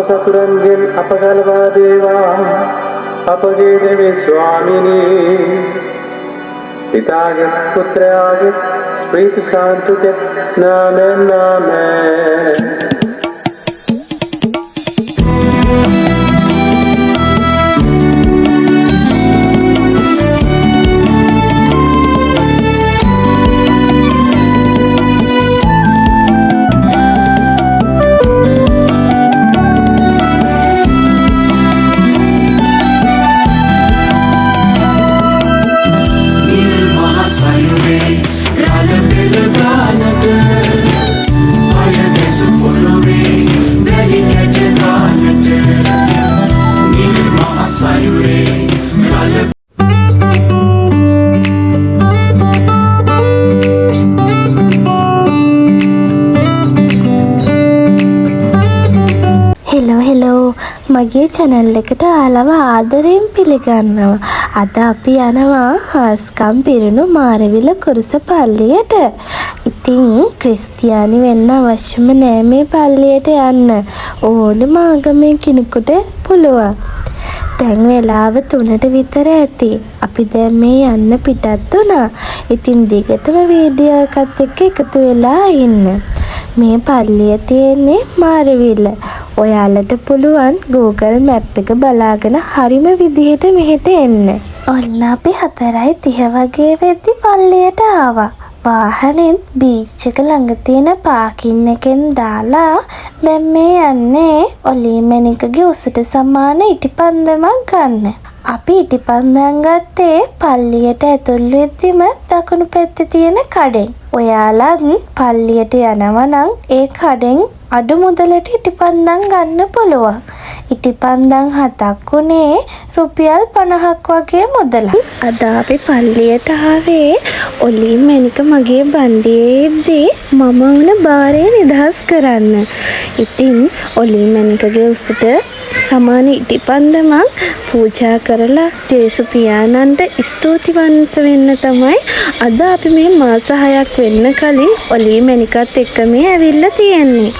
සතුරන්ගෙන් අප ගලවා දේවා අපගේ දෙවි ස්වාමිනී පිතාගේ පුත්‍රයාගේ ස්ප්‍රීති ශාන්තුගේ නාමයෙන් නාමයෙන් මගේ channel එකට ආලව ආදරයෙන් පිළිගන්නවා. අද අපි යනවා හාස්කම් පිරුණු මාරවිල කුරුස පල්ලියට. ඉතින් ක්‍රිස්තියානි වෙන්න අවශ්‍යම නෑ මේ පල්ලියට යන්න. ඕනම ආගමේ කෙනෙකුට පුළුවන්. දැන් වෙලාව 3ට විතර ඇති. අපි දැන් මේ යන්න පිටත් වුණා. ඉතින් දිගටම වීඩියෝ එකත් එක්ක එකතු වෙලා ඉන්න. මේ පල්ලිය තියෙන්නේ මාරවිල. ඔයාලට පුළුවන් Google Map එක බලාගෙන හරිම විදිහට මෙහෙට එන්න. ඔන්න අපි 4:30 වගේ වෙද්දි පල්ලියට ආවා. වාහනෙන් බීච් එක ළඟ තියෙන පාකින් එකෙන් දාලා දැන් මේ යන්නේ ඔලීමැණිකගේ උසට සමාන ඉටිපන්දමක් ගන්න. අපි ඉටිපන්දම් ගත්තේ පල්ලියට ඇතුල් වෙද්දිම දකුණු පැත්තේ තියෙන කඩෙන්. ඔයාලත් පල්ලියට යනවා නම් ඒ කඩෙන් අඩු මුදලට ඉටිපන්දම් ගන්න පුළුවන්. ඉටිපන්දම් 7ක් උනේ රුපියල් 50ක් වගේ මුදලක්. අද අපි පල්ලියට ආවේ ඔලීමැණික මගේ බණ්ඩියේදී මම වුණ බාරේ නිදහස් කරන්න. ඉතින් ඔලීමැණිකගේ උසට සමාන ඉටිපන්දමක් පූජා කරලා ජේසු පියාණන්ට ස්තුතිවන්ත වෙන්න තමයි අද අපි මේ මාස 6ක් වෙන්න කලින් ඔලීමැණිකත් එක්ක මේ ඇවිල්ලා තියෙන්නේ.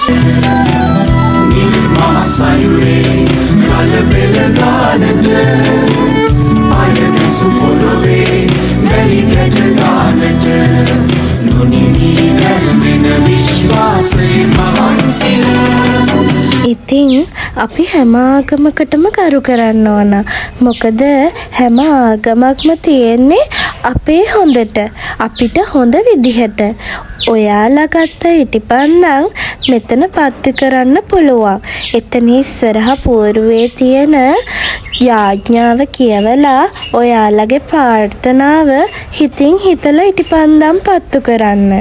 ඉතින් අපි හැම ආගමකටම කරු කරන්න ඕන. මොකද හැම ආගමක්ම තියෙන්නේ අපේ හොඳට, අපිට හොඳ විදිහට. ඔයාලා ගත්ත ඉටිපන්දම් මෙතන පත්තු කරන්න පුළුවන්. එතන ඉස්සරහා පූර්වයේ තියෙන යාඥාව කියවලා ඔයාලගේ ප්‍රාර්ථනාව හිතින් හිතලා ඉටිපන්දම් පත්තු කරන්න.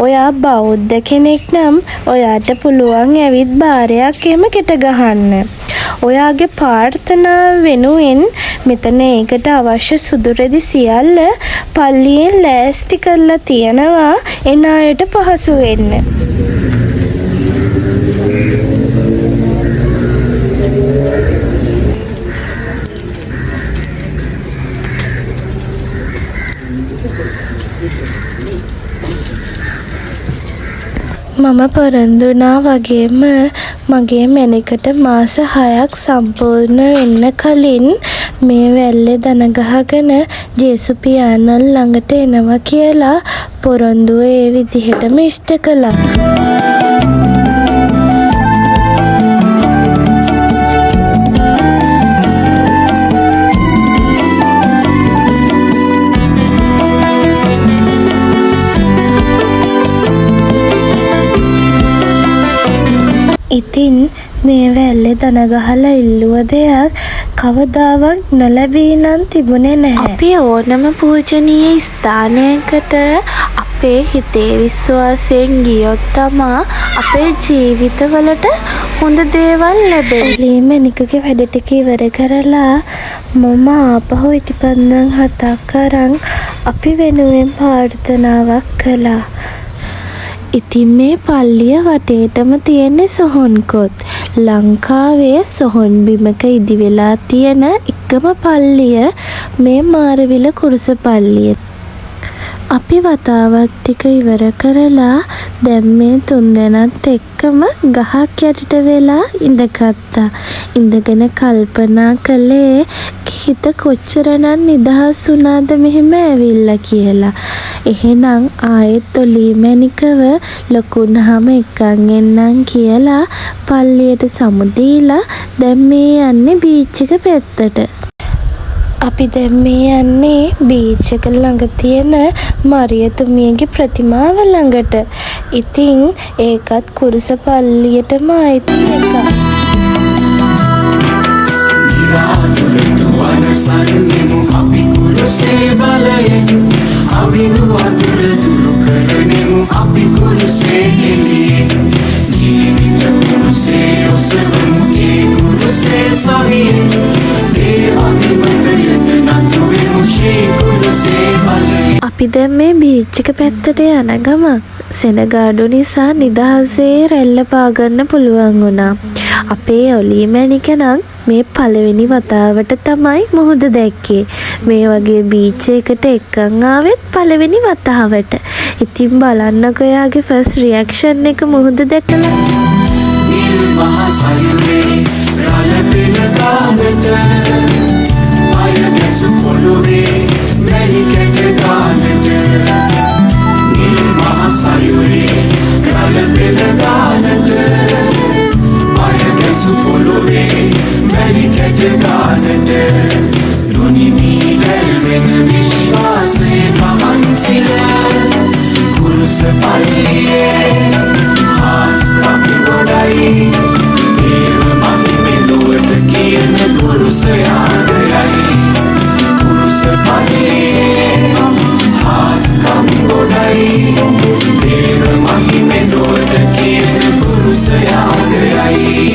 ඔයා බෞද්ධ කෙනෙක් නම් ඔයාට පුළුවන් ඇවිත් බාරයක් එහෙම කෙට ගහන්න. ඔයාගේ ප්‍රාර්ථනාව වෙනුවෙන් මෙතන ඒකට අවශ්‍ය සුදු රෙදි සියල්ල පල්ලියෙන් ලෑස්ති කරලා තියනවා එන අයට පහසු වෙන්න. මම පොරොන්දුනා වගේම මගේ මැණිකට මාස 6ක් සම්පූර්ණ වෙන්න කලින් මේ වැල්ලේ දන ගහගෙන ජේසු පියාණන් ළඟට එනවා කියලා පොරොන්දුව ඒ විදිහටම ඉෂ්ට කළා. ඉතින් මේ වැල්ලේ දන ගහලා ඉල්ලුව දෙයක් කවදාවත් නොලැබී නම් තිබුණේ නැහැ. අපි ඕනම පූජනීය ස්ථානයකට අපේ හිතේ විශ්වාසයෙන් ගියොත් තමා අපේ ජීවිතවලට හොඳ දේවල් ලැබෙන්නේ. ඔලීමැණිකගේ වැඩ ටික ඉවර කරලා මම ආපහු ඉටිපන්දම් 7ක් අරන් අපි වෙනුවෙන් ප්‍රාර්ථනාවක් කළා. ඉතින් මේ පල්ලිය වටේටම තියෙන්නේ සොහොන් කොත්. ලංකාවේ සොහොන් බිමක ඉදි වෙලා තියෙන එකම පල්ලිය මේ මාරවිල කුරුස පල්ලිය. අපි වතාවත් ටික ඉවර කරලා දැන් මේ තුන්දෙනාත් එක්කම ගහක් යටට වෙලා ඉඳගත්තා. ඉඳගෙන කල්පනා කළේ හිත කොච්චරනම් නිදහස් වුණාද මෙහෙම ඇවිල්ලා කියලා. එහෙනම් ආයෙත් ඔලීමැණිකව ලොකුනහම එකන් එන්නම් කියලා පල්ලියට සමුදීලා දැන් මේ යන්නේ බීච් එක පැත්තට. අපි දැන් මේ යන්නේ බීච් එක ළඟ තියෙන මරියතුමියගේ ප්‍රතිමාව ළඟට. ඉතින් ඒකත් කුරුස පල්ලියටම අයිති එකක්. අපි කුරුසේ බලයෙන් අවිදු අඳුර දුරු කරනෙමු අපි කුරුසේ එළියෙන් ජීවිත කුරුසේ ඔසවමු ඒ කුරුසේ සවියෙන් දේවාදිමතයට නතුවෙමු ශ්‍රී කුරුසේ බලයෙන්. අපි දැන් මේ බීච් එක පැත්තට යන ගමන් සෙනගාඩු නිසා නිදහසේ රැල්ල පාගන්න පුළුවන් වුණා. අපේ ඔලීමැණික නම් මේ පළවෙනි වතාවට තමයි මුහුද දැක්කේ. මේ වගේ බීච් එකට එක්කන් ආවෙත් පළවෙනි වතාවට. ඉතින් බලන්නකෝ එයාගේ ෆස්ට් රියැක්ෂන් එක මුහුද දැකලා. නිල් මහ සයුරේ රළ පෙළ ගානට අය ගැසු පොළොවේ වැලි කැට ගානට. නිල් මහ සයුරේ රළ පෙළ ගානට අය ගැසු පොළොවේ වැලි කැට ගානට. නොනිමී දැල්වෙන විශ්වාසයේ මහන්සිල කුරුස පල්ලියේ හාස්කම් ගොඩයි. දේව මහිමෙලොවට කියන කුරුස යාගයයි. කුරුස පල්ලියේ හාස්කම් ගොඩයි. දේව මහිමෙලොවට කියන කුරුස යාගයයි.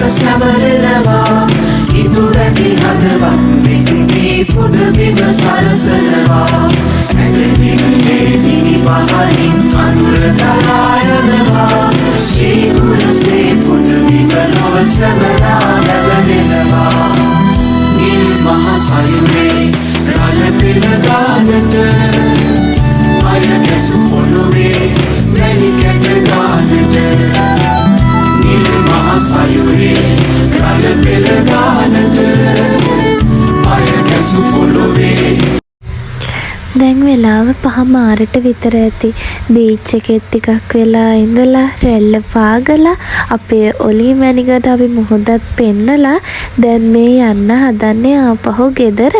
සැමරෙනවා ඉදු වැටි හදවත් මෙන්නේ පුද බිම සරසනවා. ඇදෙන්නේ දිවි පහලින් අඳුර දරායනවා. ශ්‍රී කුරුසේ පුද බිම නොව සැමරා ලැබෙනවා. නිල් මහ සයුරේ රළ පෙළ ගානට අය ගැසු පොළොවේ වැලි කැට ගානට. නිල් මහ සයුරේ රළ පෙළ ගානට අය ගැසු පොළොවේ. දැන් වෙලාව 5:00 විතර ඇති. බීච් එකේ ටිකක් වෙලා ඉඳලා රැල්ල පාගලා අපේ ඔලීමැණිකට අපි මුහුදත් පෙන්නලා දැන් මේ යන්න හදන්නේ ආපහු ගෙදර.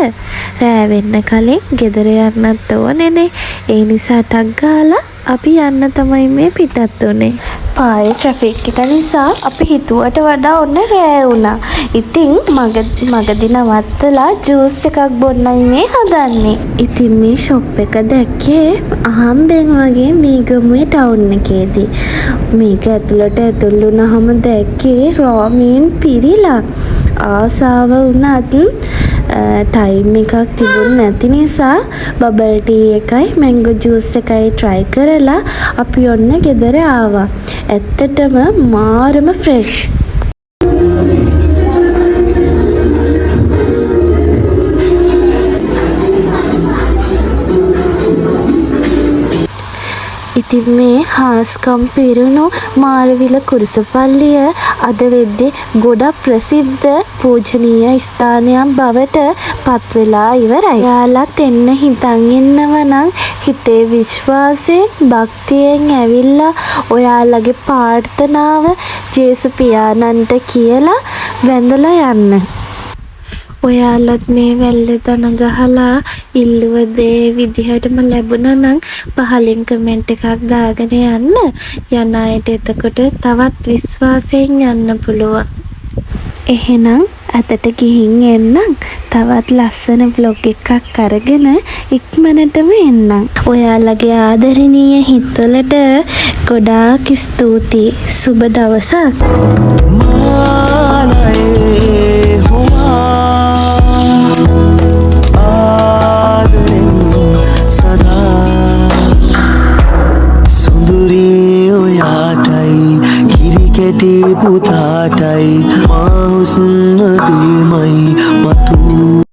රෑ වෙන්න කලින් ගෙදර යන්නත් ඕනේනේ. ඒ නිසා ටක් ගාලා අපි යන්න තමයි මේ පිටත් උනේ. පාරේ ට්‍රැෆික් එක නිසා අපි හිතුවට වඩා ඔන්න රෑ වුණා. ඉතින් මගදී නවත්තලා ජූස් එකක් බොන්නයි මේ හදන්නේ. ඉතින් මේ ෂොප් එක දැක්කේ අහම්බෙන් වගේ මීගමුවේ ටවුන් එකේදී. මේක ඇතුළට ඇතුල් වුණාම දැක්කේ රෝමීන් පිරිලා. ආසාව වුණත් ටයිම් එකක් තිබුණ නැති නිසා බබල් ටී එකයි මැංගෝ ජූස් එකයි try කරලා අපි ඔන්න ගෙදර ආවා. ඇත්තටම මාරම ෆ්‍රෙෂ්. ඉතින් මේ හාස්කම් පිරුණු මාරවිල කුරුසපල්ලිය අද වෙද්දී ගොඩක් ප්‍රසිද්ධ පූජනීය ස්ථානයක් බවට පත් වෙලා ඉවරයි. යාලත් එන්න හිතන් ඉන්නවනම් හිතේ විශ්වාසයෙන් භක්තියෙන් ඇවිල්ලා ඔයාලගේ ප්‍රාර්ථනාව ජේසු පියාණන්ට කියලා වැඳලා යන්න. ඔයාලත් මේ වැල්ලේ දන ගහලා ඉල්ලුව දේ විදිහටම ලැබුණා නම් පහලින් කමෙන්ට් එකක් දාගෙන යන්න. යන අයට එතකොට තවත් විශ්වාසයෙන් යන්න පුළුවන්. එහෙනම් අතට ගිහින් එන්නම්. තවත් ලස්සන vlog එකක් අරගෙන ඉක්මනටම එන්නම්. ඔයාලගේ ආදරණීය හිතවලට ගොඩාක් ස්තුතියි. සුබ දවසක්. පුතාටයි මා හුස්ම දීමයි මතු